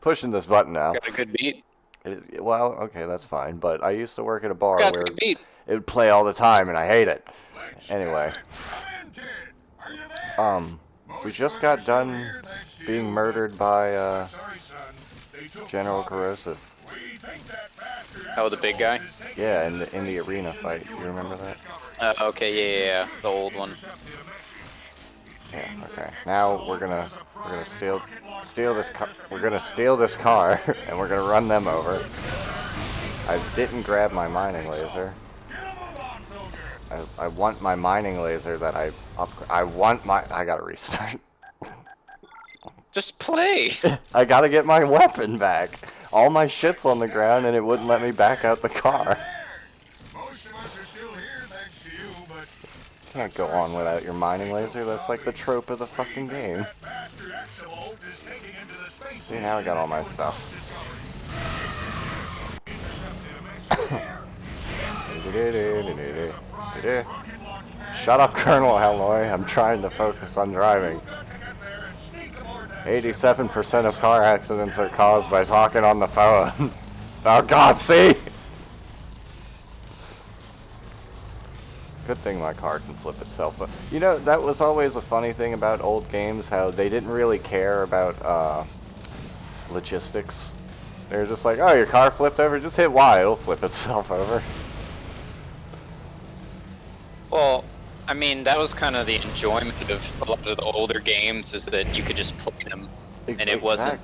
pushing this button now. It's got a good beat. Well, okay, that's fine. But I used to work at a It's bar got a where good beat. it would play all the time, and I hate it. Let's Anyway, start. Come in, kid. Are you there? um, we Most of just us are got still done here, thanks to being you, but murdered by I'm sorry, son. They took General Bobby. Corrosive. We think that bastard Oh, the big Axel guy? is taken Yeah, to the in the space arena station that fight. you You and remember Cook that? discovered. Okay, yeah, the old one. Intercepted a message. It Yeah. seems Okay. that Now Axel has a private rocket steal launcher this car. just a We're few gonna miles steal away this from here. car, and we're gonna run them over. I didn't grab my Before it mining takes off, laser. get a move on, soldier. I want my mining laser that I want my. I gotta restart. Just play. I gotta get my weapon back. All my shit's on the ground, and it wouldn't let me back out the car. Most of us are still here, thanks to you, but Can't go on without your mining laser. That's like the trope of the fucking game. that bastard Axel is taking into the space See, now I got all my stuff. Shut up, Colonel Alloy. I'm trying to focus on driving. 87% of car accidents are caused by talking on the phone. Oh god, see? Good thing my car can flip itself up. You know, that was always a funny thing about old games, how they didn't really care about logistics. They were just like, oh, your car flipped over? Just hit Y, it'll flip itself over. Well, I mean, that was kind of the enjoyment of a lot of the older games, is that you could just play them, and it wasn't.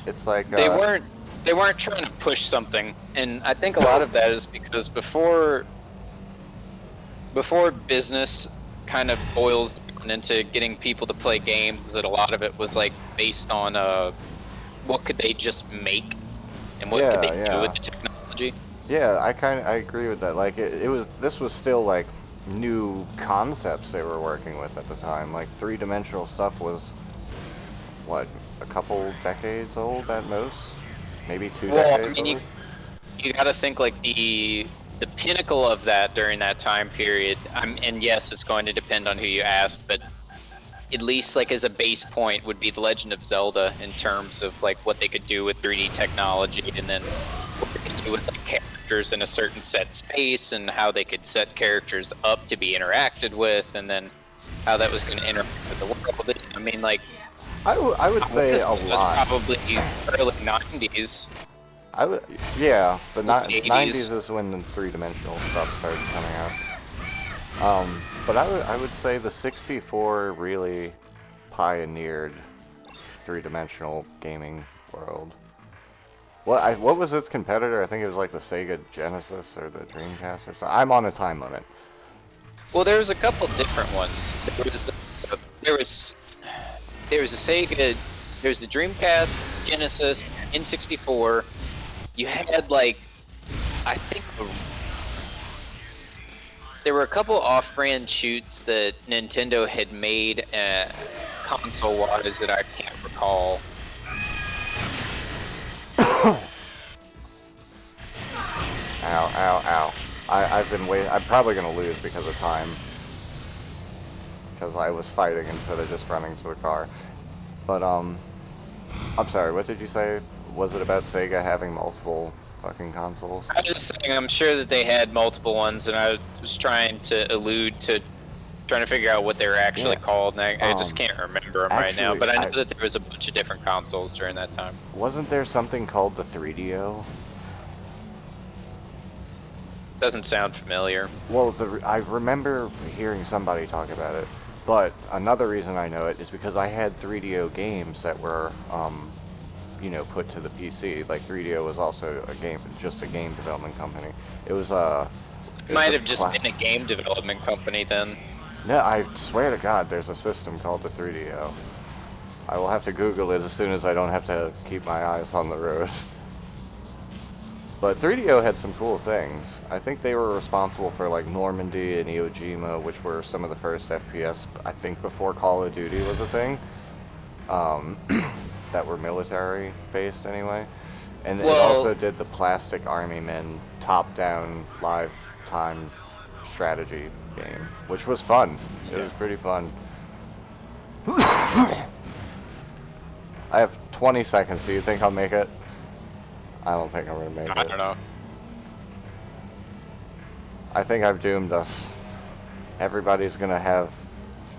It's like They weren't trying to push something, and I think a lot of that is because before business kind of boils down into getting people to play games, is that a lot of it was like based on what could they just make, and what could they do with the technology. Yeah, I agree with that. Like this was still like new concepts they were working with at the time. Like three-dimensional stuff was what, a couple decades old at most, maybe two decades I mean, old. you got to think like the pinnacle of that during that time period. And yes, it's going to depend on who you ask, but at least like as a base point would be The Legend of Zelda in terms of like what they could do with 3D technology, and then what they could do with like characters in a certain set space, and how they could set characters up to be interacted with, and then how that was going to interact with the world. I mean, like, I would say a it was lot. probably early 90s. Yeah, the The 90s is when the three-dimensional stuff started coming out. But I would say the 64 really pioneered three-dimensional gaming world. What was its competitor? I think it was like the Sega Genesis or the Dreamcast or something. I'm on a time limit. Well, there was a couple different ones. There was a Sega, there was the Dreamcast, Genesis, N64. You had like, I think there were a couple off-brand shoots that Nintendo had made console-wise that I can't recall. Ow, ow, ow. I've been waiting. I'm probably going to lose because of time. Because I was fighting instead of just running to the car. But, I'm sorry, what did you say? Was it about Sega having multiple fucking consoles? I was just saying, I'm sure that they had multiple ones, and I was trying to allude to trying to figure out what they were actually called, and I just can't remember them right now. But I know that there was a bunch of different consoles during that time. Wasn't there something called the 3DO? Doesn't sound familiar. Well, I remember hearing somebody talk about it, but another reason I know it is because I had 3DO games that were, you know, put to the PC. Like 3DO was also just a game development company. It was Might have just been a game development company then. No, I swear to God, there's a system called the 3DO. I will have to Google it as soon as I don't have to keep my eyes on the road. But 3DO had some cool things. I think they were responsible for like Normandy and Iwo Jima, which were some of the first FPS, I think before Call of Duty was a thing, that were military based anyway. And it also did the Plastic Army Men top-down live time strategy game, which was fun. It was pretty fun. I have 20 seconds. Do you think I'll make it? I don't think I'm gonna make I it. don't know. I think I've doomed us. Everybody's gonna have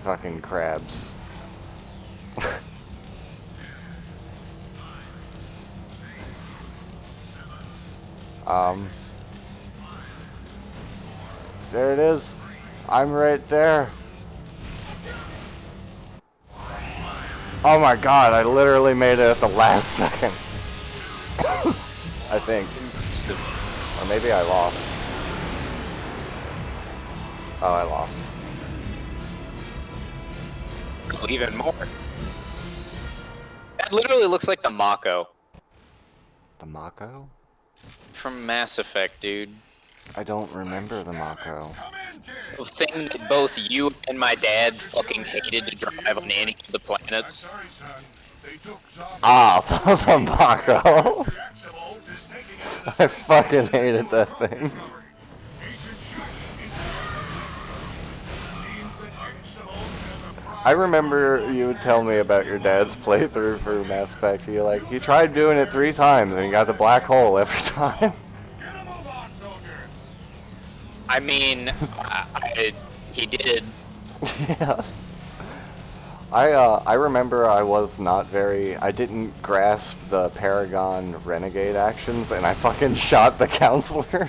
fucking crabs. There it is. I'm right there. Oh my god, I literally made it at the last second. I think. Or maybe I lost. Oh, I lost. Even more. That literally looks like the Mako The Mako? from Mass Effect, dude. I don't remember the Mako. The thing that both you and my dad fucking hated to drive on any of the planets. Ah, the Mako. I fucking hated that thing. I remember you would tell me about your dad's playthrough for Mass Effect. You're like, he tried doing it 3 times and he got the black hole every time. I mean, he did. Yeah. I remember I was not very, I didn't grasp the Paragon Renegade actions, and I fucking shot the counselor.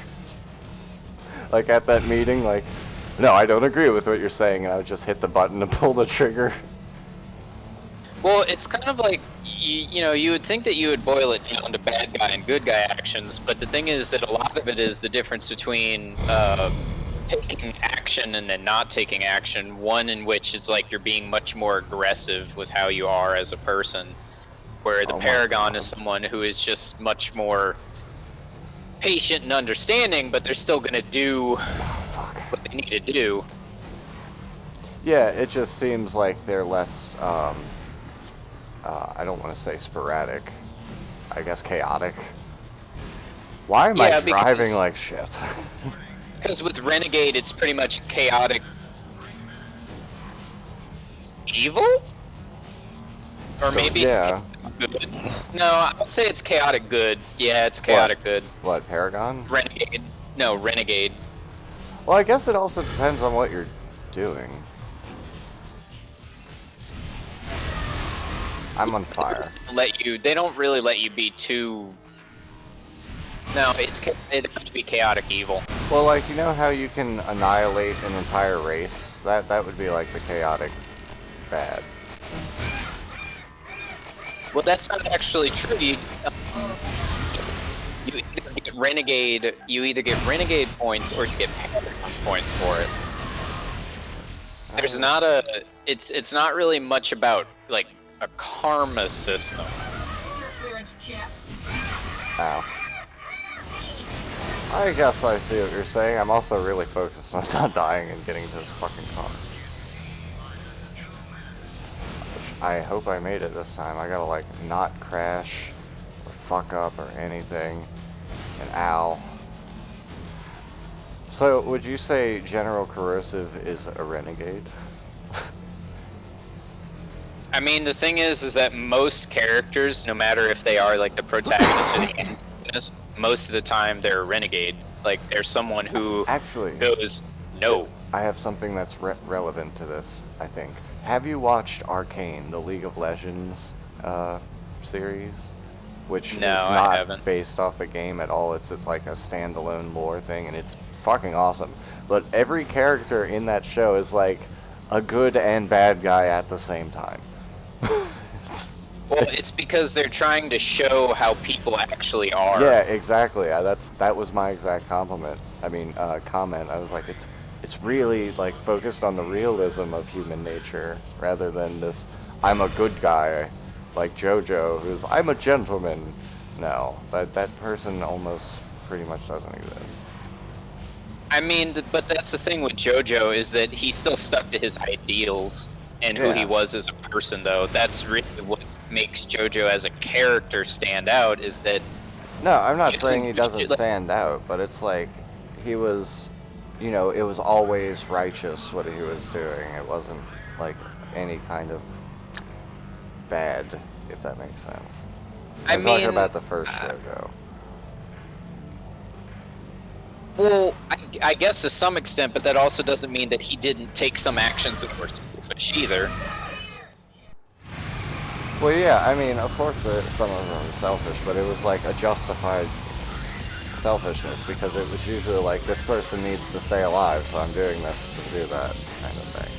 Like at that meeting, like, no, I don't agree with what you're saying, and I would just hit the button and pull the trigger. Well, it's kind of like, you know, you would think that you would boil it down to bad guy and good guy actions, but the thing is that a lot of it is the difference between taking action and then not taking action. One in which is like you're being much more aggressive with how you are as a person, where the Paragon is someone who is just much more patient and understanding, but they're still gonna do what they need to do. Yeah, it just seems like they're less, I don't want to say sporadic, I guess chaotic. Why am I driving like shit? Because with Renegade, it's pretty much chaotic evil? Or maybe it's good. No, I would say it's chaotic good. Yeah, it's chaotic good. What, Paragon? Renegade. No, Renegade. Well, I guess it also depends on what you're doing. I'm on fire. They don't really let you be too... No, it has to be chaotic evil. Well, like, you know how you can annihilate an entire race? That would be like the chaotic bad. Well, that's not actually true. You either get renegade points or you get Paragon points for it. There's not a... It's not really much about, like, a karma system. Ow. I guess I see what you're saying. I'm also really focused on not dying and getting to this fucking car. Which I hope I made it this time. I gotta, like, not crash or fuck up or anything. And ow. So, would you say General Corrosive is a renegade? I mean, the thing is that most characters, no matter if they are, like, the protagonist or the antagonist, most of the time they're a renegade. Like, they're someone who actually goes, no. I have something that's relevant to this, I think. Have you watched Arcane, the League of Legends series? Which is not based off the game at all. It's like a standalone lore thing, and it's fucking awesome. But every character in that show is like a good and bad guy at the same time. Well, it's because they're trying to show how people actually are. Yeah, exactly. That was my exact comment. I was like, it's really like focused on the realism of human nature rather than this I'm a good guy like JoJo who's I'm a gentleman. No, that person almost pretty much doesn't exist. I mean, but that's the thing with JoJo is that he still stuck to his ideals and who he was as a person, though. That's really what makes JoJo as a character stand out, is that... No, I'm not saying he doesn't stand out, but it's like, he was, you know, it was always righteous what he was doing. It wasn't, like, any kind of... bad, if that makes sense. I I'm talking mean, about the first JoJo. well, I guess to some extent, but that also doesn't mean that he didn't take some actions that were selfish either. Well, yeah, I mean, of course some of them were selfish, but it was like a justified selfishness, because it was usually like, this person needs to stay alive, so I'm doing this to do that, kind of thing.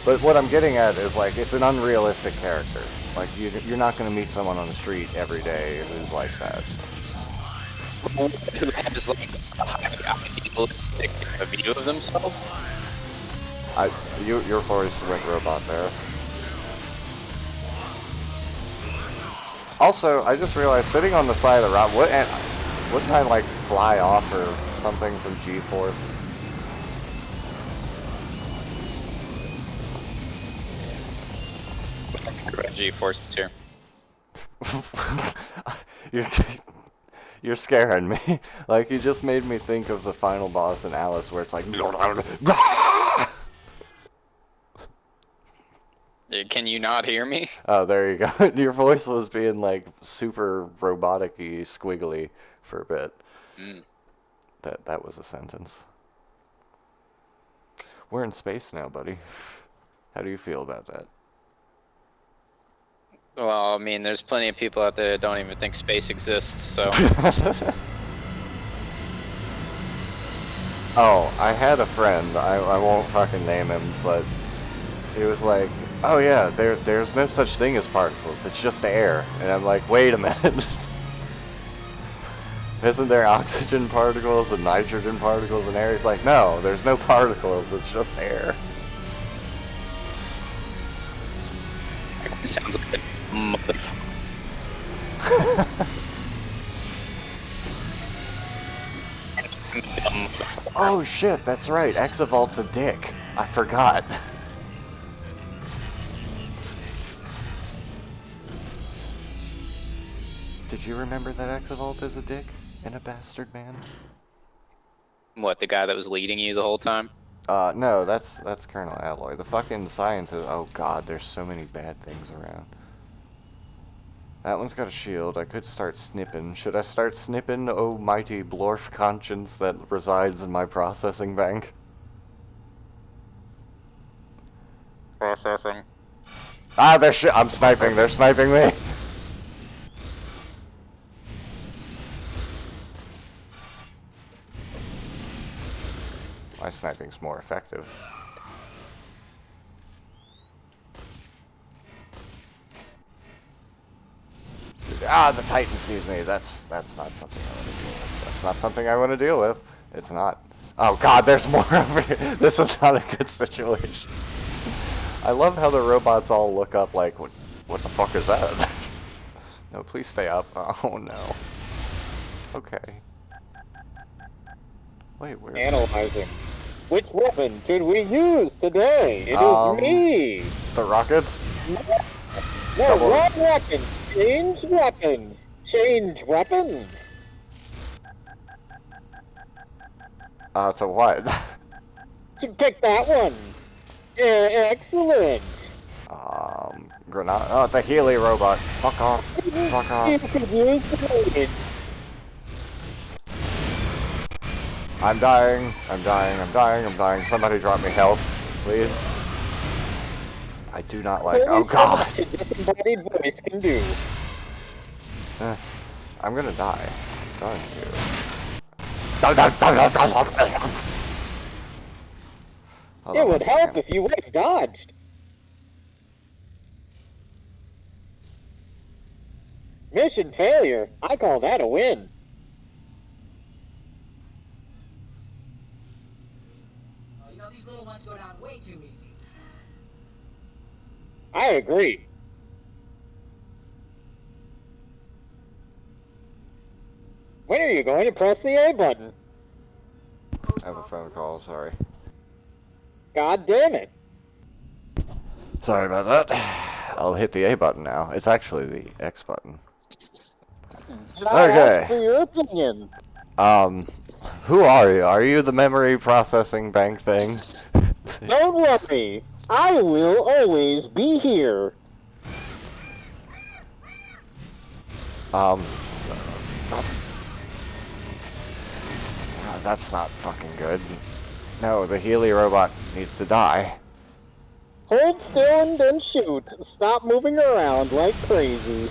But what I'm getting at is, like, it's an unrealistic character. Like, you're not going to meet someone on the street every day who's like that. Who has like a high idealistic view of themselves. Your voice went robot there. Also, I just realized, sitting on the side of the rock, wouldn't I, like, fly off or something from G-Force? G-forces here. You're scaring me. Like, you just made me think of the final boss in Alice, where it's like... Can you not hear me? Oh, there you go. Your voice was being, like, super robotic-y, squiggly for a bit. Mm. That was a sentence. We're in space now, buddy. How do you feel about that? Well, I mean, there's plenty of people out there that don't even think space exists, so... Oh, I had a friend, I won't fucking name him, but he was like, oh yeah, there's no such thing as particles, it's just air. And I'm like, wait a minute. Isn't there oxygen particles and nitrogen particles in air? He's like, no, there's no particles, it's just air. It sounds like a mother... Oh shit, that's right, Exavolt's a dick. I forgot. Did you remember that Exavolt is a dick and a bastard man? What, the guy that was leading you the whole time? No, that's Colonel Alloy. The fucking scientist. Oh god, there's so many bad things around. That one's got a shield. I could start snipping. Should I start snipping, oh mighty Blorf conscience that resides in my processing bank? Processing. Ah, I'm sniping. They're sniping me. My sniping's more effective. Ah, the Titan sees me. That's not something I want to deal with. That's not something I want to deal with. It's not. Oh god, there's more over here. This is not a good situation. I love how the robots all look up like, what the fuck is that? No, please stay up. Oh no. Okay. Wait, where? Analyzing. Which weapon should we use today? It is me! The rockets? No, wrong weapon! Change weapons! Change weapons! To what? To pick that one! Excellent! Granada. Oh, the Healy robot. Fuck off. Fuck off. You could use grenades. I'm dying. I'm dying. I'm dying. I'm dying. Somebody drop me health, please. I do not like. Oh god. A disembodied voice can do. I'm gonna die. Darn you. It would help if you would have dodged. Mission failure. I call that a win. You know, these little ones go down way too easy. I agree. When are you going to press the A button? I have a phone call, sorry. God damn it. Sorry about that. I'll hit the A button now. It's actually the X button. Did I Okay. ask for your opinion? Who are you? Are you the memory processing bank thing? Don't worry. I will always be here. Um, that's not fucking good. No, the Healy robot needs to die. Hold still and then shoot. Stop moving around like crazy.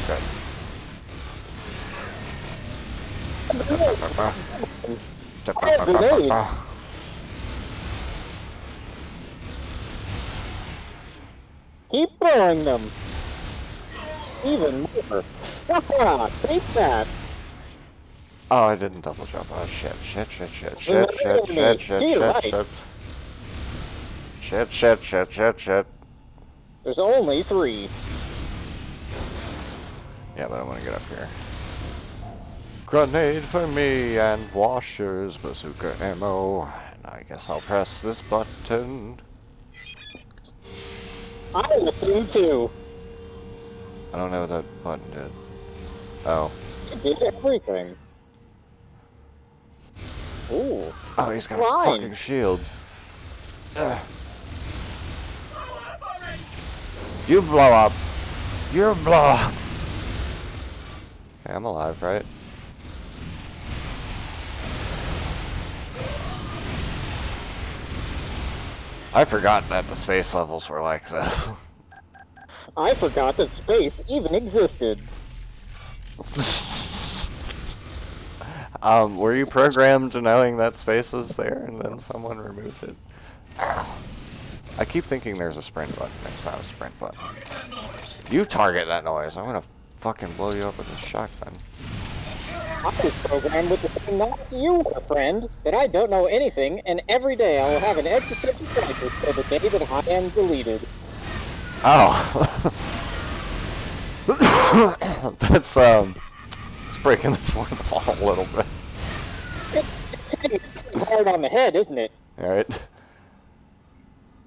Good. Grenade. Keep throwing them. Even more. Haha, take that. Oh, I didn't double jump. Oh, shit. There's only 3. Yeah, but I want to get up here. Grenade for me and washers, bazooka ammo. And I guess I'll press this button. I assume too. I don't know what that button did. Oh. It did everything. Ooh. Oh, he's got Fine. a fucking shield. Ugh. You blow up. You blow up. Okay, I'm alive, right? I forgot that the space levels were like this. I forgot that space even existed. Were you programmed to knowing that space was there and then someone removed it? I keep thinking there's a sprint button. There's not a sprint button. You target that noise. I'm gonna fucking blow you up with a shotgun. I was programmed with the same knowledge you were, friend, that I don't know anything, and every day I will have an existential crisis till the day that I am deleted. Oh. That's, it's breaking the fourth wall a little bit. It's hitting me hard on the head, isn't it? Alright.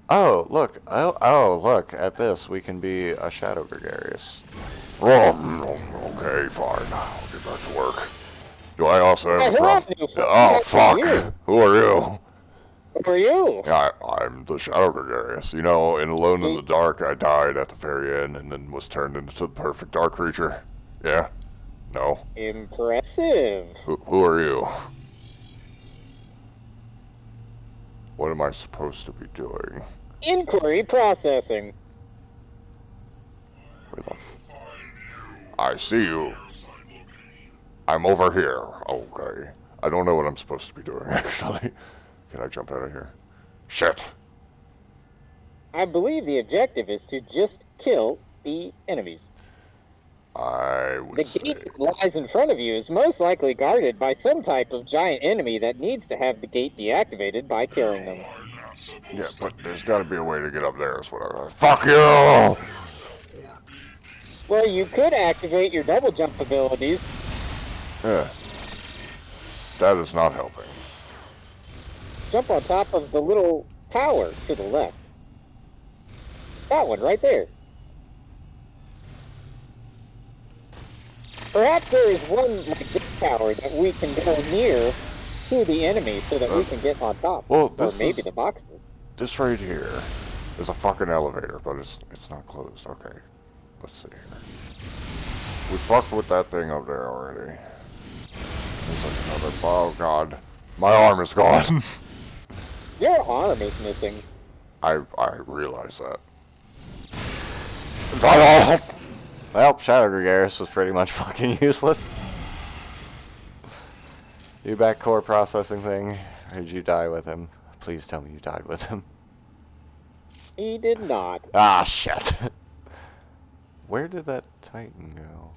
Oh, look. Oh, look at this. We can be a Shadow Gregarious. Okay, fine. I'll get back to work. Do I also have a problem? Oh, fuck. You. Who are you? Who are you? I'm the Shadow Gregarious. You know, in Alone in the Dark, I died at the very end and then was turned into the perfect dark creature. Yeah? No? Impressive. Who are you? What am I supposed to be doing? Inquiry processing. Where the I see you. I'm over here. Okay. I don't know what I'm supposed to be doing, actually. Can I jump out of here? Shit. I believe the objective is to just kill the enemies. I The would say... gate that lies in front of you is most likely guarded by some type of giant enemy that needs to have the gate deactivated by killing them. Yeah, but there's gotta be a way to get up there, is what I... Fuck you! Well, you could activate your double jump abilities. Yeah. That is not helping. Jump on top of the little tower to the left. That one right there. Perhaps there is one like this tower that we can go near to the enemy so that we can get on top. Well, or this maybe is- the boxes. This right here is a fucking elevator, but it's not closed. Okay. Let's see here. We fucked with that thing up there already. There's like another... Oh, God. My arm is gone. Your arm is missing. I realize that. Well, Shadow Gregarious was pretty much fucking useless. You back core processing thing, or did you die with him? Please tell me you died with him. He did not. Ah, shit. Where did that Titan go?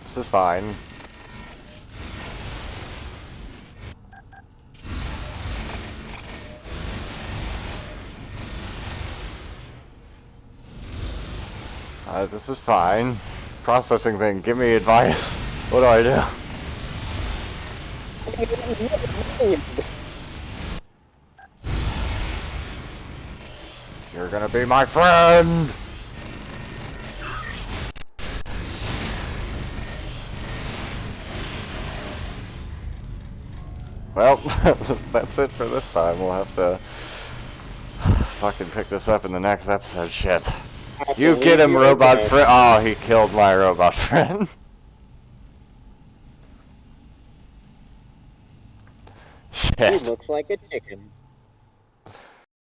This is fine. This is fine. Processing thing, give me advice. What do I do? You're gonna be my friend! Well, that's it for this time. We'll have to fucking pick this up in the next episode. Shit. You get him, robot friend. Oh, he killed my robot friend. He Shit. looks like a chicken.